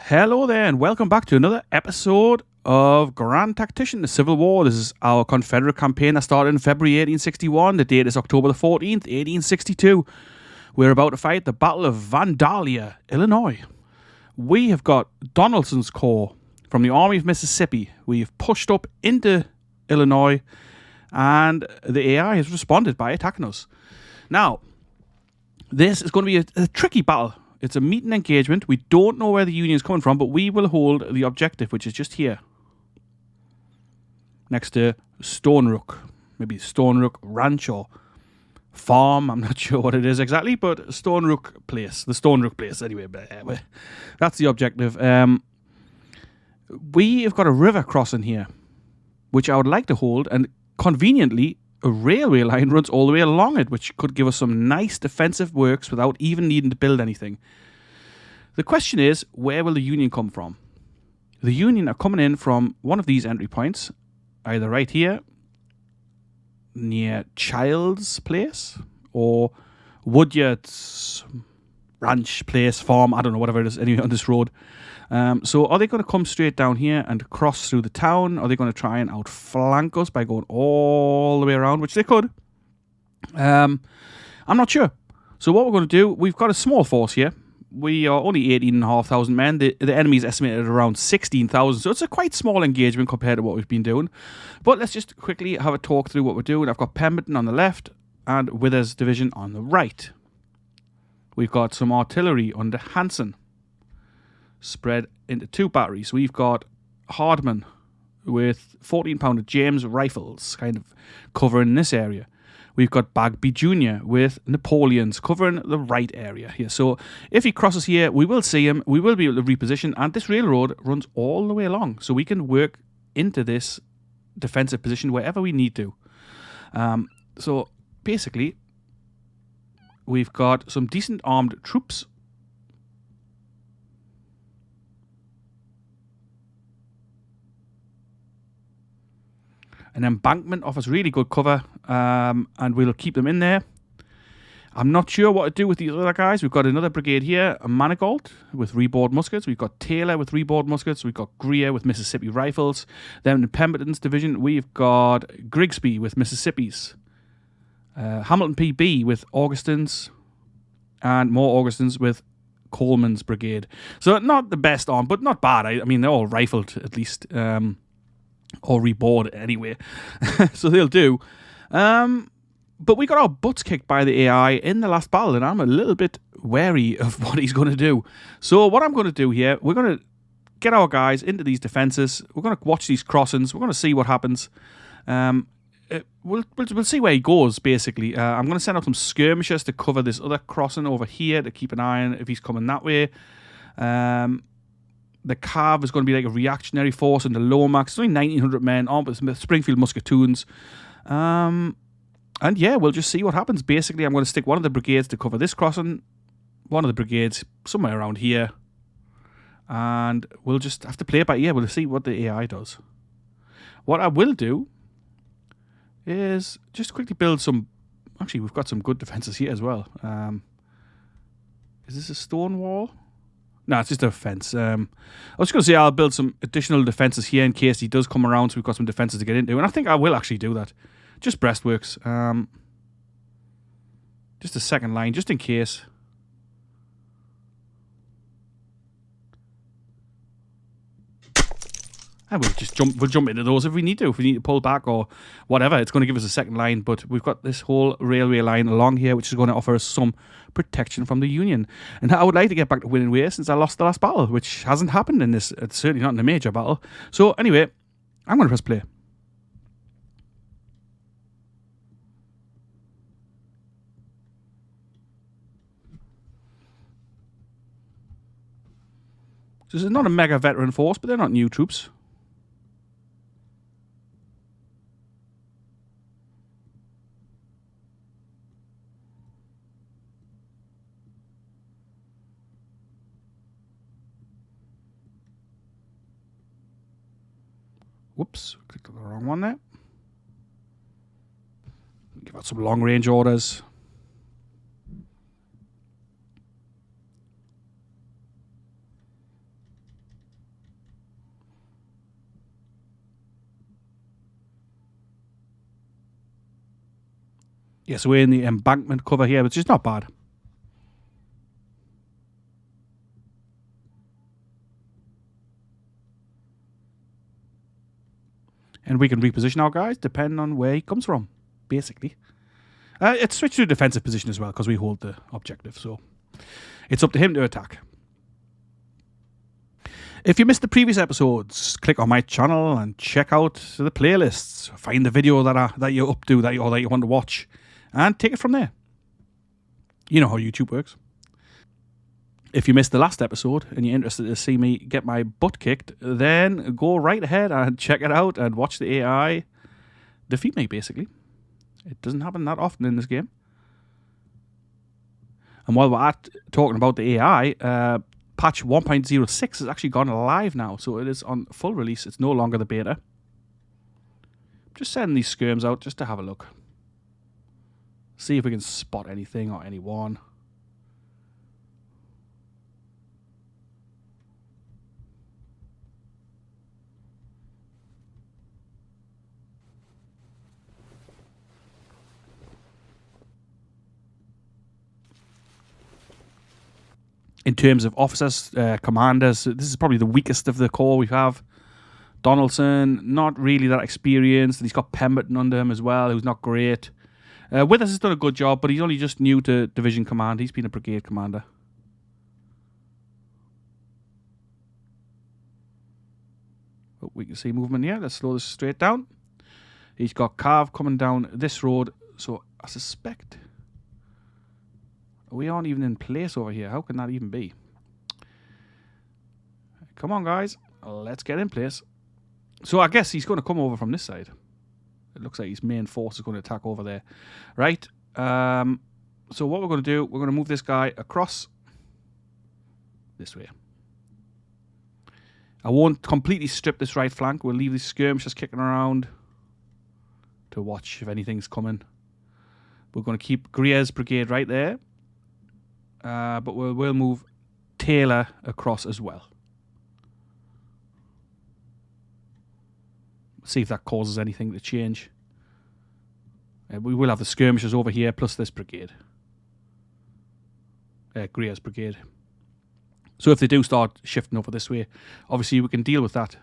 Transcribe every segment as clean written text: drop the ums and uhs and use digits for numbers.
Hello there, and welcome back to another episode of Grand Tactician, the Civil War. This is our Confederate campaign that started in February 1861. The date is October the 14th, 1862. We're about to fight the Battle of Vandalia, Illinois. We have got Donaldson's Corps from the Army of Mississippi. We've pushed up into Illinois, and the AI has responded by attacking us. Now, this is going to be a tricky battle. It's a meet and engagement. We don't know where the Union is coming from, but we will hold the objective, which is just here. Next to Stone Rook. Maybe Stone Rook Ranch or Farm. I'm not sure what it is exactly, but Stone Rook Place. The Stone Rook Place, anyway. But, that's the objective. We have got a river crossing here, which I would like to hold, and conveniently, a railway line runs all the way along it, which could give us some nice defensive works without even needing to build anything. The question is, where will the Union come from? The Union are coming in from one of these entry points, either right here, near Child's Place, or Woodyard's Ranch, Place, Farm, I don't know, whatever it is, anyway, on this road. So are they going to come straight down here and cross through the town? Are they going to try and outflank us by going all the way around, which they could? I'm not sure. So what we're going to do, we've got a small force here. We are only 18,500 men. The enemy is estimated at around 16,000, so it's a quite small engagement compared to what we've been doing. But let's just quickly have a talk through what we're doing. I've got Pemberton on the left and Withers Division on the right. We've got some artillery under Hanson, spread into two batteries. We've got Hardman with 14-pounder James rifles kind of covering this area. We've got Bagby Jr. with Napoleons covering the right area here. So if he crosses here, we will see him. We will be able to reposition, and this railroad runs all the way along, so we can work into this defensive position wherever we need to. So basically, we've got some decent armed troops. An embankment offers really good cover, and we'll keep them in there. I'm not sure what to do with these other guys. We've got another brigade here, a Manigault with reboard muskets. We've got Taylor with reboard muskets. We've got Greer with Mississippi rifles. Then in Pemberton's division, we've got Grigsby with Mississippi's. Hamilton PB with Augustins, and more Augustins with Coleman's brigade. So not the best arm, but not bad. I mean, they're all rifled at least. Or reboard anyway. So they'll do. But we got our butts kicked by the AI in the last battle, and I'm a little bit wary of what he's going to do. So what I'm going to do here, we're going to get our guys into these defences. We're going to watch these crossings. We're going to see what happens. We'll see where he goes, basically. I'm going to send out some skirmishers to cover this other crossing over here to keep an eye on if he's coming that way. The Cav is going to be like a reactionary force, and the Lomax, it's only 1,900 men armed with Springfield musketoons. And yeah, we'll just see what happens. Basically, I'm going to stick one of the brigades to cover this crossing, one of the brigades somewhere around here, and we'll just have to play it by ear. We'll see what the AI does. What I will do is just quickly build some... Actually, we've got some good defences here as well. Is this a stone wall? No, it's just a fence. I was going to say I'll build some additional defences here in case he does come around, so we've got some defences to get into. And I think I will actually do that. Just breastworks. Just a second line, just in case. And we'll jump into those if we need to. If we need to pull back or whatever, it's going to give us a second line. But we've got this whole railway line along here, which is going to offer us some protection from the Union. And I would like to get back to winning ways since I lost the last battle, which hasn't happened in this. It's certainly not in a major battle. So anyway, I'm going to press play. So this is not a mega veteran force, but they're not new troops. Whoops, clicked on the wrong one there. Give out some long range orders. Yeah, so we're in the embankment cover here, which is not bad. And we can reposition our guys depending on where he comes from, basically. It's switched to a defensive position as well because we hold the objective, so it's up to him to attack. If you missed the previous episodes, click on my channel and check out the playlists. Find the video that you're up to, that you want to watch, and take it from there. You know how YouTube works. If you missed the last episode and you're interested to see me get my butt kicked, then go right ahead and check it out and watch the AI defeat me, basically. It doesn't happen that often in this game. And while we're talking about the AI, patch 1.06 has actually gone live now, so it is on full release. It's no longer the beta. Just sending these skirms out just to have a look. See if we can spot anything or anyone. In terms of officers, commanders, this is probably the weakest of the core we have. Donaldson, not really that experienced. And he's got Pemberton under him as well, who's not great. Withers has done a good job, but he's only just new to division command. He's been a brigade commander. Oh, we can see movement here. Let's slow this straight down. He's got Cav coming down this road, so I suspect we aren't even in place over here. How can that even be? Come on, guys. Let's get in place. So I guess he's going to come over from this side. It looks like his main force is going to attack over there. Right. So what we're going to do, we're going to move this guy across this way. I won't completely strip this right flank. We'll leave these skirmishers kicking around to watch if anything's coming. We're going to keep Greer's brigade right there. But we'll move Taylor across as well. See if that causes anything to change. We will have the skirmishers over here, plus this brigade. Greer's brigade. So if they do start shifting over this way, obviously we can deal with that.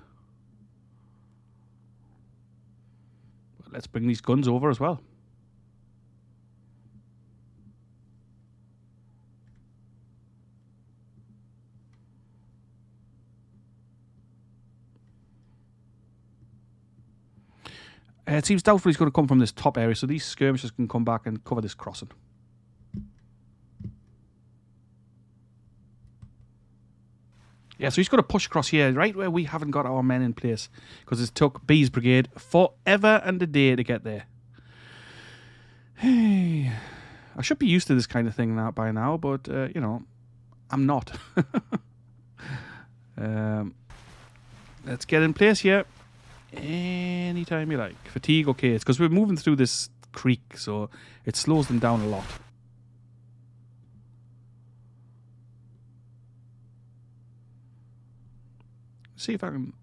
But let's bring these guns over as well. It seems doubtful he's going to come from this top area, so these skirmishers can come back and cover this crossing. Yeah, so he's going to push across here, right where we haven't got our men in place, because it took B's brigade forever and a day to get there. Hey, I should be used to this kind of thing now by now, but, you know, I'm not. Let's get in place here. Anytime you like. Fatigue, okay. It's because we're moving through this creek, so it slows them down a lot. See if I can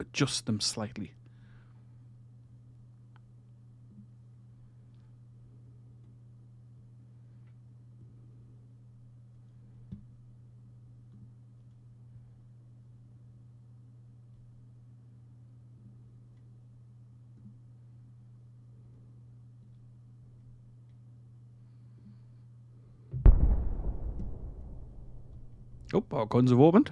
adjust them slightly. Oh, our guns have opened.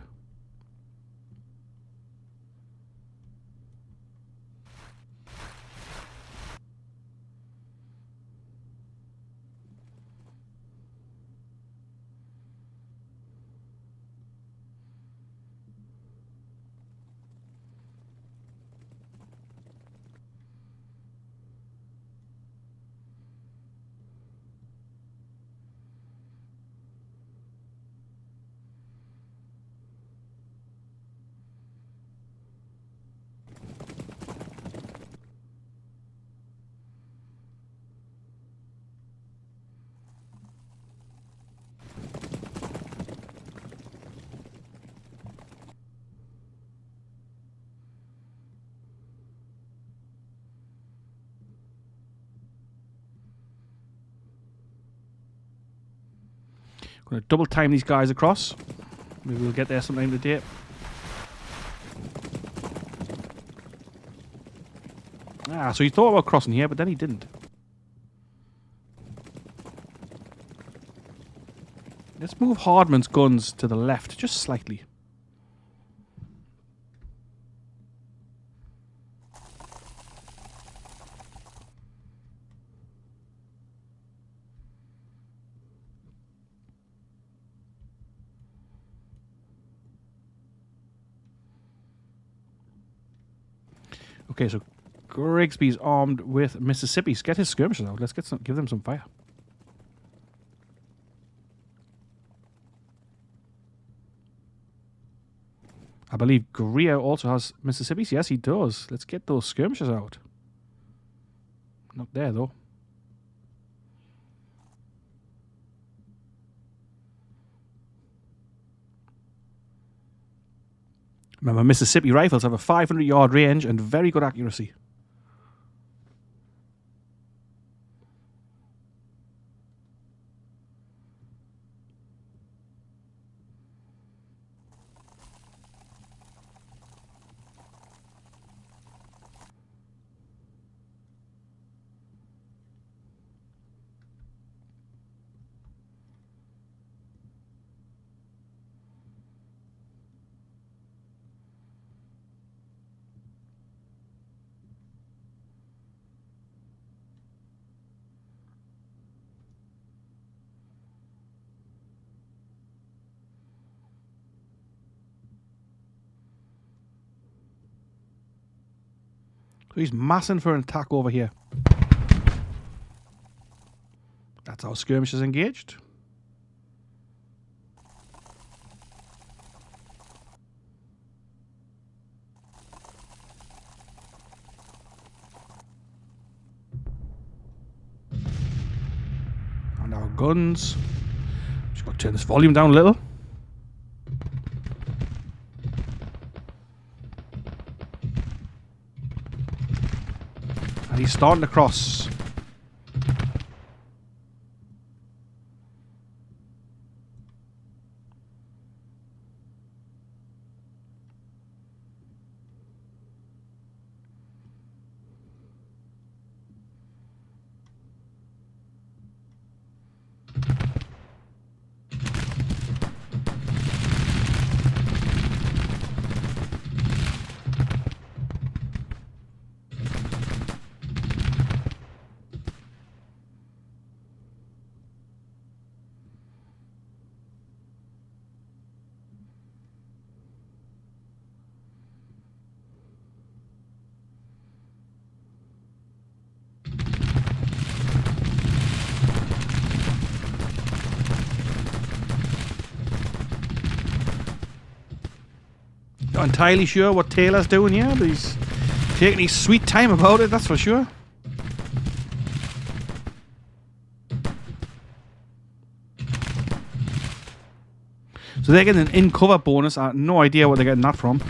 Going to double time these guys across. Maybe we'll get there sometime today. Ah, so he thought about crossing here, but then he didn't. Let's move Hardman's guns to the left, just slightly. Okay, so Grigsby's armed with Mississippi's. Get his skirmishers out. Let's give them some fire. I believe Greer also has Mississippi's. Yes, he does. Let's get those skirmishers out. Not there, though. Remember, Mississippi rifles have a 500-yard range and very good accuracy. So he's massing for an attack over here. That's how skirmishers engaged. And our guns. Just got to turn this volume down a little. And he's starting to cross. Not entirely sure what Taylor's doing here, but he's taking his sweet time about it, that's for sure. So they're getting an in-cover bonus. I have no idea where they're getting that from.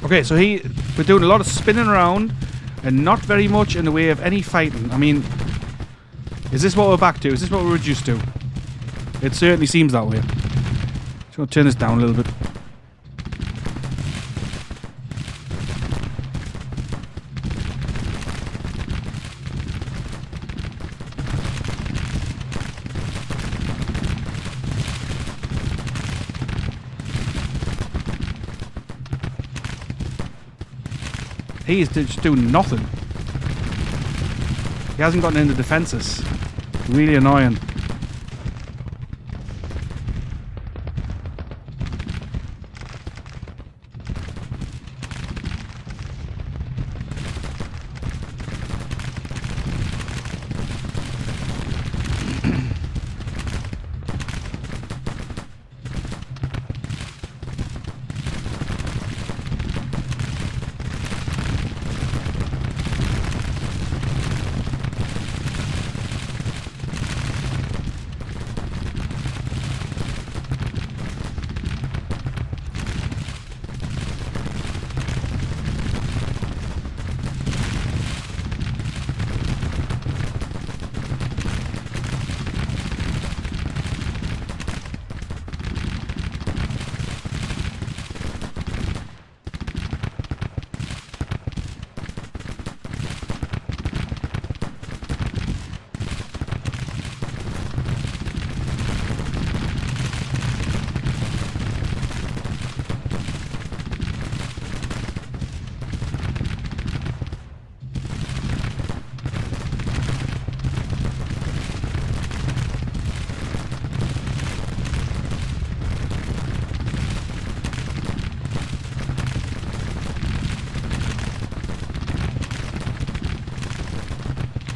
Okay, so we're doing a lot of spinning around and not very much in the way of any fighting. I mean, is this what we're back to? Is this what we're reduced to? It certainly seems that way. Just going to turn this down a little bit. He is just doing nothing. He hasn't gotten into defences. Really annoying.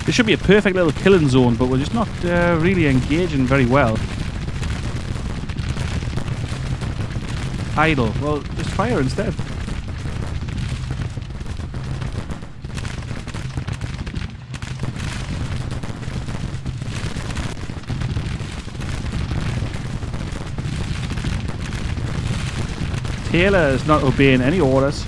This should be a perfect little killing zone, but we're just not really engaging very well. Idle. Well, just fire instead. Taylor is not obeying any orders.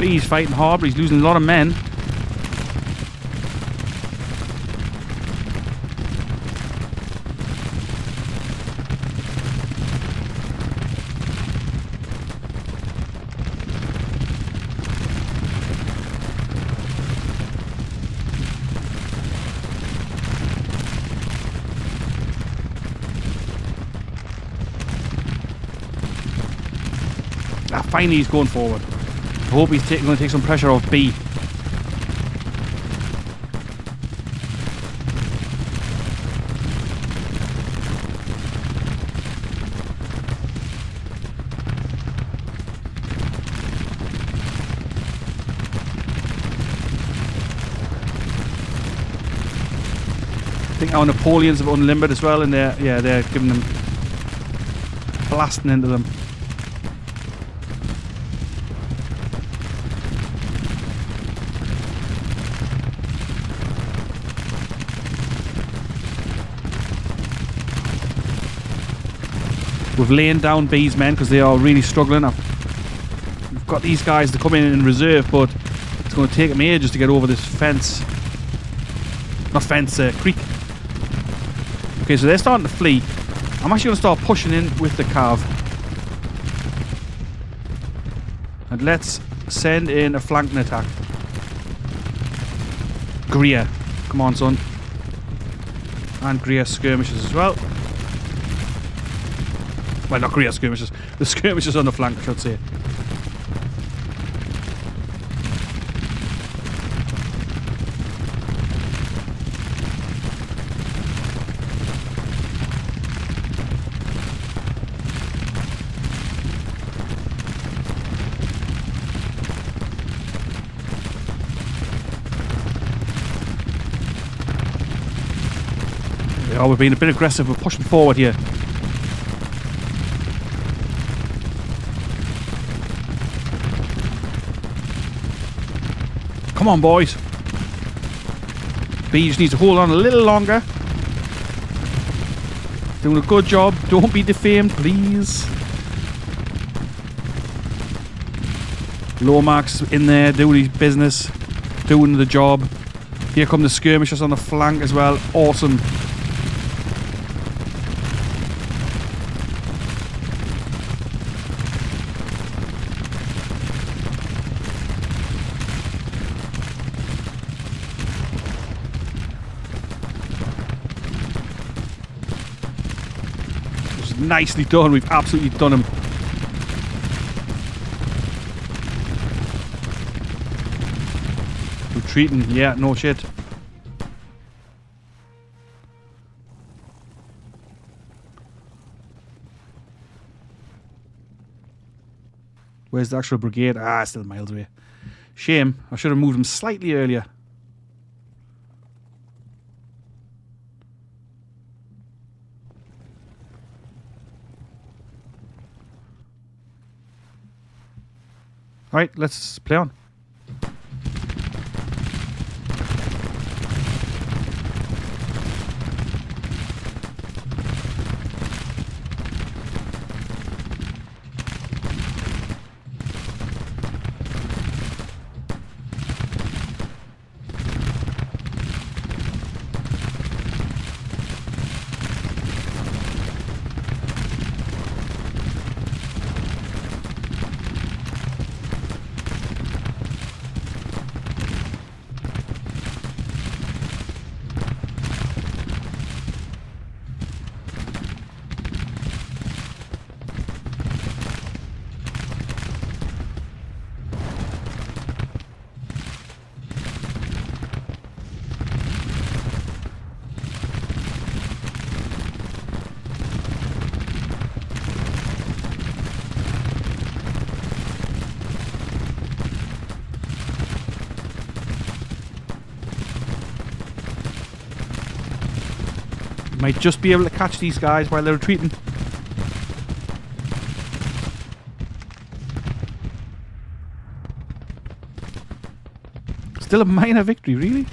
He's fighting hard, but he's losing a lot of men. Finally he's going forward. I hope he's going to take some pressure off B. I think our Napoleons have unlimbered as well, and they're giving them, blasting into them. We've laid down B's men because they are really struggling. We've got these guys to come in reserve, but it's going to take them ages to get over this fence. Not fence, creek. Okay, so they're starting to flee. I'm actually going to start pushing in with the cav. And let's send in a flanking attack. Greer. Come on, son. And Greer skirmishes as well. Well, not Greer skirmishes. The skirmishes on the flank, I should say. Yeah, we're being a bit aggressive. We're pushing forward here. Come on, boys. B just needs to hold on a little longer. Doing a good job. Don't be defamed, please. Lomax in there doing his business. Doing the job. Here come the skirmishers on the flank as well. Awesome. Nicely done. We've absolutely done him. Retreating. Yeah, no shit. Where's the actual brigade? Ah, still miles away. Shame. I should have moved him slightly earlier. Alright, let's play on. Might just be able to catch these guys while they're retreating. Still a minor victory, really?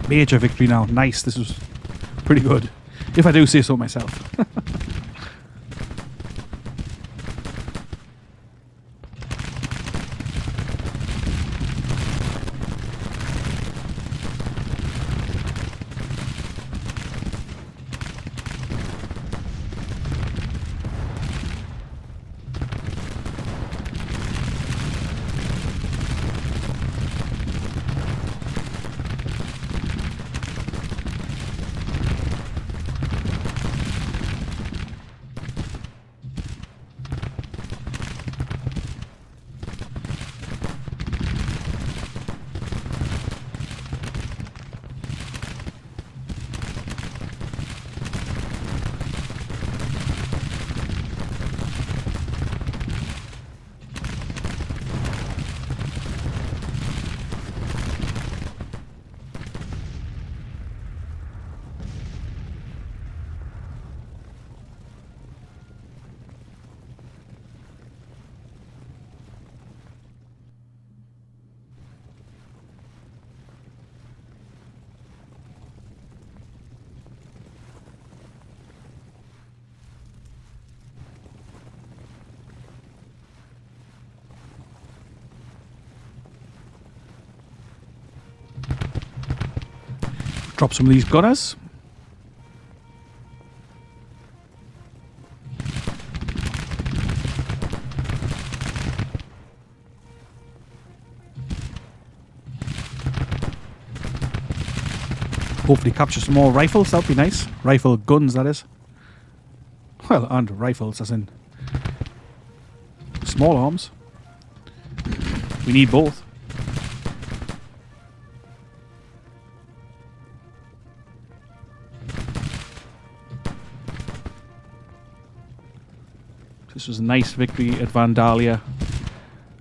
Major victory now. Nice. This was pretty good, if I do say so myself. Drop some of these gunners. Hopefully capture some more rifles, that'd be nice. Rifle guns, that is. Well, and rifles, as in small arms. We need both. This was a nice victory at Vandalia.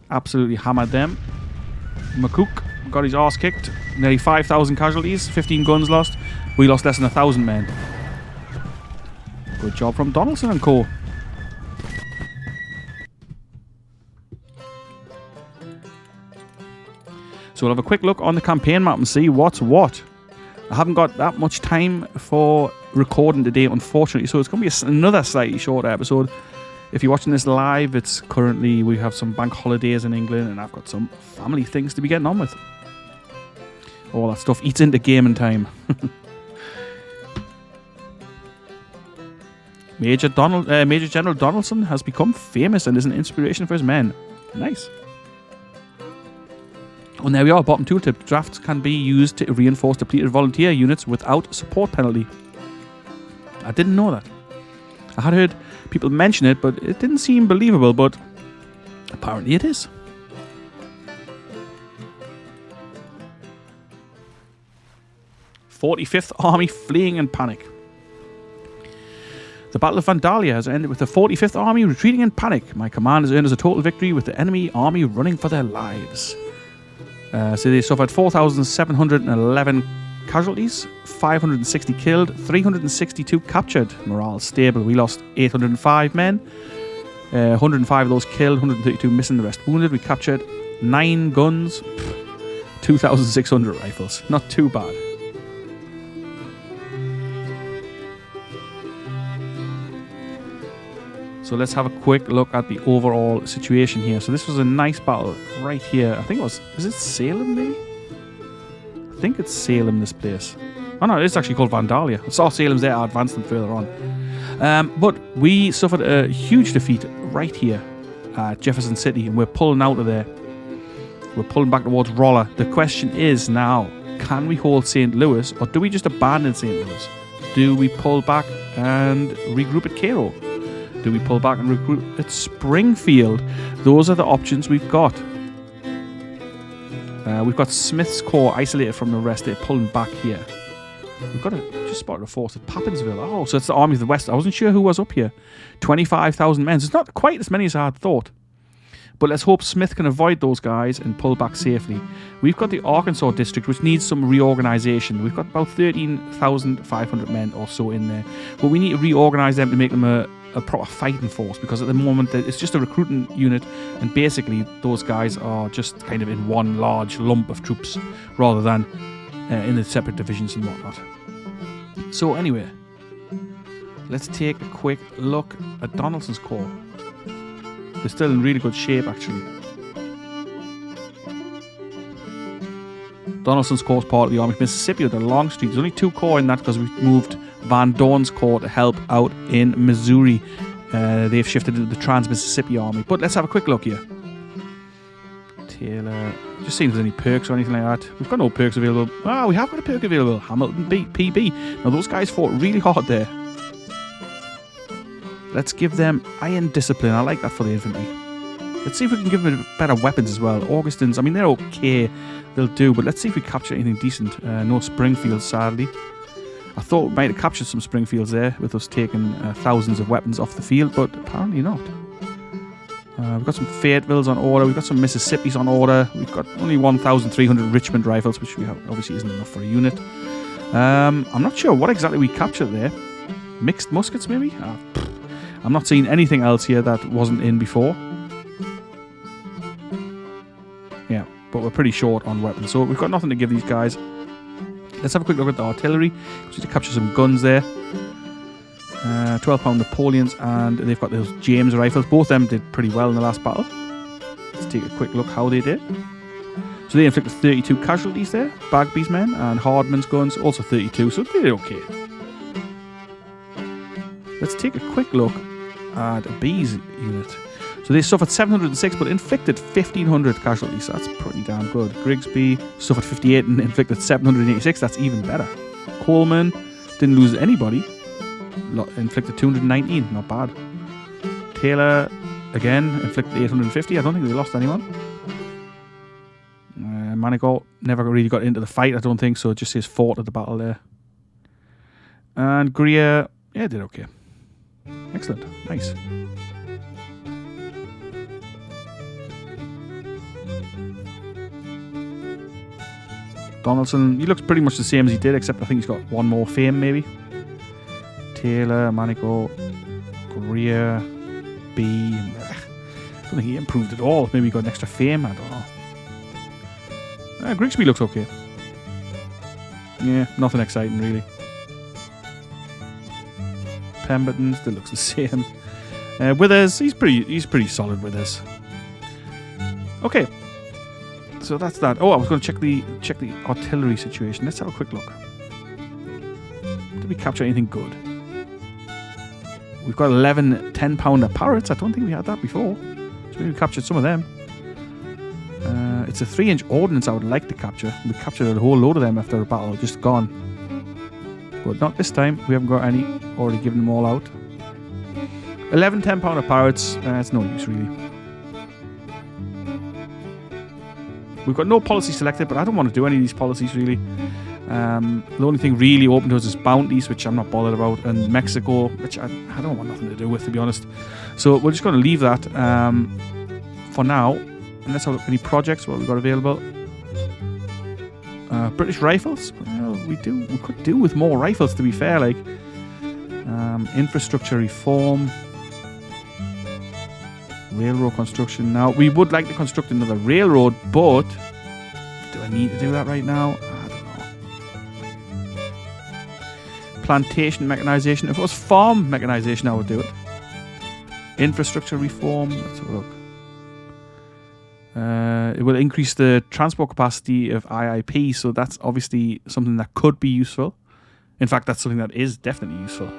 Absolutely hammered them. McCook got his arse kicked. Nearly 5,000 casualties, 15 guns lost. We lost less than 1,000 men. Good job from Donaldson and co. So we'll have a quick look on the campaign map and see what's what. I haven't got that much time for recording today, unfortunately, so it's going to be another slightly shorter episode. If you're watching this live, it's currently, we have some bank holidays in England, and I've got some family things to be getting on with. All that stuff eats into gaming time. Major General Donaldson has become famous and is an inspiration for his men. Nice. And there we are, bottom tooltip. Drafts can be used to reinforce depleted volunteer units without support penalty. I didn't know that. I had heard people mention it, but it didn't seem believable, but apparently it is. "45th Army fleeing in panic." The Battle of Vandalia has ended with the 45th Army retreating in panic. My command has earned us a total victory with the enemy army running for their lives. So they suffered 4,711 casualties, 560 killed, 362 captured. Morale stable. We lost 805 men, 105 of those killed, 132 missing, the rest wounded. We captured 9 guns, 2,600 rifles. Not too bad. So let's have a quick look at the overall situation here. So this was a nice battle right here. I think it was, is it Salem maybe? I think it's Salem, this place. Oh no, it's actually called Vandalia. I saw Salem's there, I advanced them further on. But we suffered a huge defeat right here at Jefferson City, and we're pulling out of there. We're pulling back towards Rolla. The question is now, can we hold St. Louis, or do we just abandon St. Louis? Do we pull back and regroup at Cairo? Do we pull back and recruit at Springfield? Those are the options we've got. We've got Smith's Corps isolated from the rest. They're pulling back here. We've got just spotted a force at Pappinsville. Oh, so it's the Army of the West. I wasn't sure who was up here. 25,000 men. So it's not quite as many as I had thought. But let's hope Smith can avoid those guys and pull back safely. We've got the Arkansas district, which needs some reorganization. We've got about 13,500 men or so in there. But we need to reorganize them to make them a proper fighting force, because at the moment it's just a recruiting unit, and basically those guys are just kind of in one large lump of troops rather than in the separate divisions and whatnot. So anyway, let's take a quick look at Donaldson's Corps. They're still in really good shape, actually. Donaldson's Corps is part of the Army of Mississippi under Longstreet. There's only 2 corps in that because we've moved Van Dorn's Corps to help out in Missouri. They've shifted into the Trans-Mississippi Army. But let's have a quick look here. Taylor. Just seeing if there's any perks or anything like that. We've got no perks available. Ah, we have got a perk available. Hamilton PB. Now, those guys fought really hard there. Let's give them Iron Discipline. I like that for the infantry. Let's see if we can give them better weapons as well. Augustins, I mean, they're okay. They'll do, but let's see if we capture anything decent. No Springfields, sadly. I thought we might have captured some Springfields there with us taking thousands of weapons off the field, but apparently not. We've got some Fayetteville's on order. We've got some Mississippis on order. We've got only 1,300 Richmond rifles, which we have, obviously isn't enough for a unit. I'm not sure what exactly we captured there. Mixed muskets, maybe? I'm not seeing anything else here that wasn't in before. Yeah, but we're pretty short on weapons, so we've got nothing to give these guys. Let's have a quick look at the artillery. We need to capture some guns there. 12-pound Napoleons, and they've got those James rifles. Both of them did pretty well in the last battle. Let's take a quick look how they did. So they inflicted 32 casualties there. Bagby's men and Hardman's guns also 32, so they did okay. Let's take a quick look at B's unit. So they suffered 706 but inflicted 1,500 casualties. So that's pretty damn good. Grigsby suffered 58 and inflicted 786. That's even better. Coleman didn't lose anybody. Inflicted 219. Not bad. Taylor, again, inflicted 850. I don't think they lost anyone. Manigault never really got into the fight, I don't think, so it just says fought at the battle there. And Greer, yeah, did okay. Excellent. Nice. Donaldson, he looks pretty much the same as he did, except I think he's got one more fame, maybe. Taylor, Manigault, Greer, B. I don't think he improved at all. Maybe he got an extra fame, I don't know. Grigsby looks okay. Yeah, nothing exciting really. Pemberton still looks the same. Withers, he's pretty solid with us. Okay, so that's that. Oh, I was going to check the artillery situation. Let's have a quick look. Did we capture anything good? We've got 11 10-pounder Parrots. I don't think we had that before. So maybe we captured some of them. It's a 3-inch ordnance I would like to capture. We captured a whole load of them after a battle, just gone. But not this time. We haven't got any. Already given them all out. 11 10-pounder Parrots. It's no use really. We've got no policy selected, but I don't want to do any of these policies really. The only thing really open to us is bounties, which I'm not bothered about, and Mexico, which I don't want nothing to do with, to be honest. So we're just going to leave that for now. And let's have a look at any projects, what we've got available. British rifles. Well, we could do with more rifles, to be fair. Like infrastructure reform, railroad construction. Now we would like to construct another railroad, but do I need to do that right now? I don't know. Plantation mechanization. If it was farm mechanization, I would do it. Infrastructure reform. Let's have a look. It will increase the transport capacity of IIP, so that's obviously something that could be useful. In fact, that's something that is definitely useful.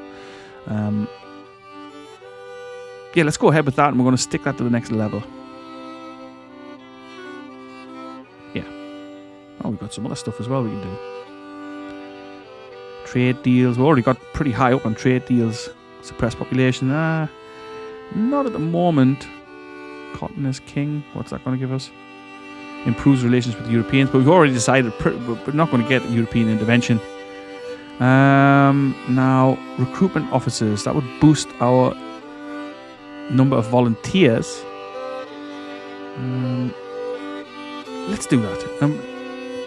Yeah, let's go ahead with that, and we're going to stick that to the next level. Yeah. Oh, we've got some other stuff as well we can do. Trade deals. We've already got pretty high up on trade deals. Suppress population. Not at the moment. Cotton is king. What's that going to give us? Improves relations with the Europeans, but we've already decided we're not going to get European intervention. Now, recruitment officers. That would boost our number of volunteers. Let's do that.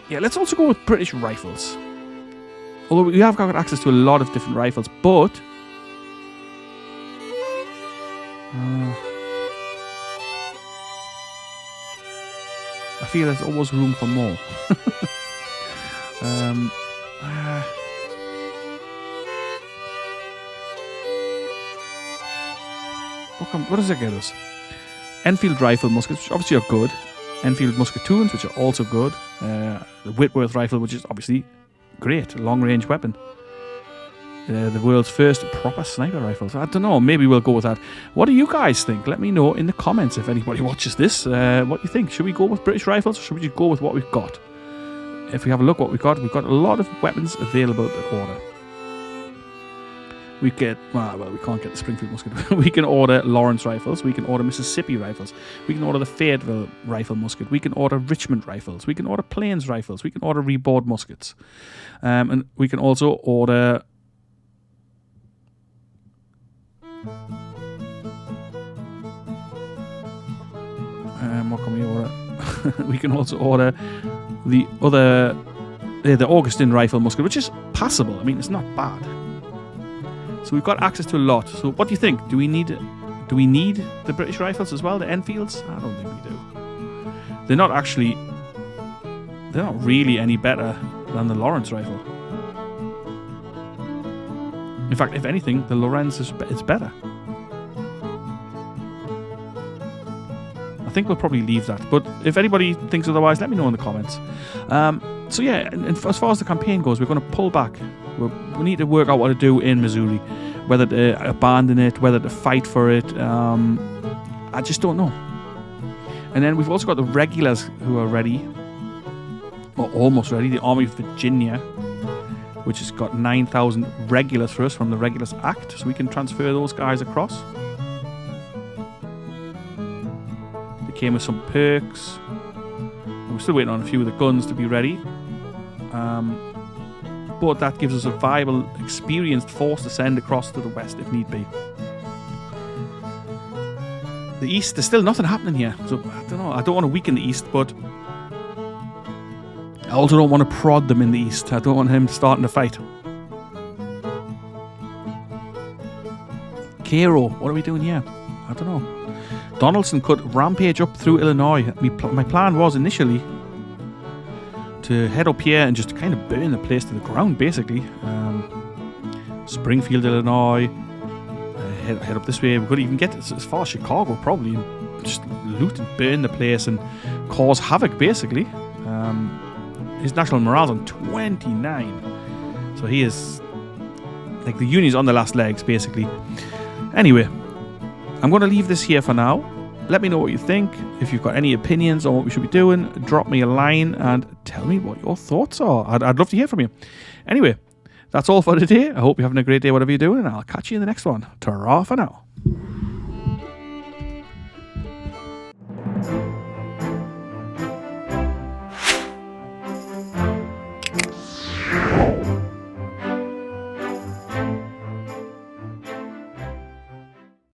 Yeah, let's also go with British rifles. Although we have got access to a lot of different rifles, but I feel there's always room for more. What does that get us? Enfield rifle muskets, which obviously are good. Enfield musketoons, which are also good. The Whitworth rifle, which is obviously great, long-range weapon. The world's first proper sniper rifles. I don't know, maybe we'll go with that. What do you guys think? Let me know in the comments if anybody watches this. What do you think? Should we go with British rifles, or should we just go with what we've got? If we have a look what we've got a lot of weapons available to order. We get, well, we can't get the Springfield musket. We can order Lawrence rifles. We can order Mississippi rifles. We can order the Fayetteville rifle musket. We can order Richmond rifles. We can order Plains rifles. We can order reboard muskets. And we can also order what can we order? We can also order the other, the Augustin rifle musket, which is passable. I mean, it's not bad. So we've got access to a lot. So what do you think? Do we need the British rifles as well, the Enfields? I don't think we do. They're not really any better than the Lawrence rifle. In fact, if anything, the Lawrence is better. I think we'll probably leave that. But if anybody thinks otherwise, let me know in the comments. So yeah, and as far as the campaign goes, we're going to pull back. We need to work out what to do in Missouri. Whether to abandon it, whether to fight for it. I just don't know. And then we've also got the regulars who are ready. Or almost ready. The Army of Virginia, which has got 9,000 regulars for us from the Regulars Act. So we can transfer those guys across. They came with some perks. We're still waiting on a few of the guns to be ready. But that gives us a viable, experienced force to send across to the west if need be. The east, there's still nothing happening here. So, I don't know. I don't want to weaken the east, but I also don't want to prod them in the east. I don't want him starting to fight. Cairo, what are we doing here? I don't know. Donaldson could rampage up through Illinois. My plan was initially to head up here and just kind of burn the place to the ground, basically. Springfield, Illinois. Head up this way. We could even get as far as Chicago, probably, and just loot and burn the place and cause havoc, basically. His national morale's on 29. So he is... like, the Union's on the last legs, basically. Anyway, I'm going to leave this here for now. Let me know what you think. If you've got any opinions on what we should be doing, drop me a line and tell me what your thoughts are. I'd love to hear from you. Anyway, that's all for today. I hope you're having a great day, whatever you're doing, and I'll catch you in the next one. Ta-ra for now.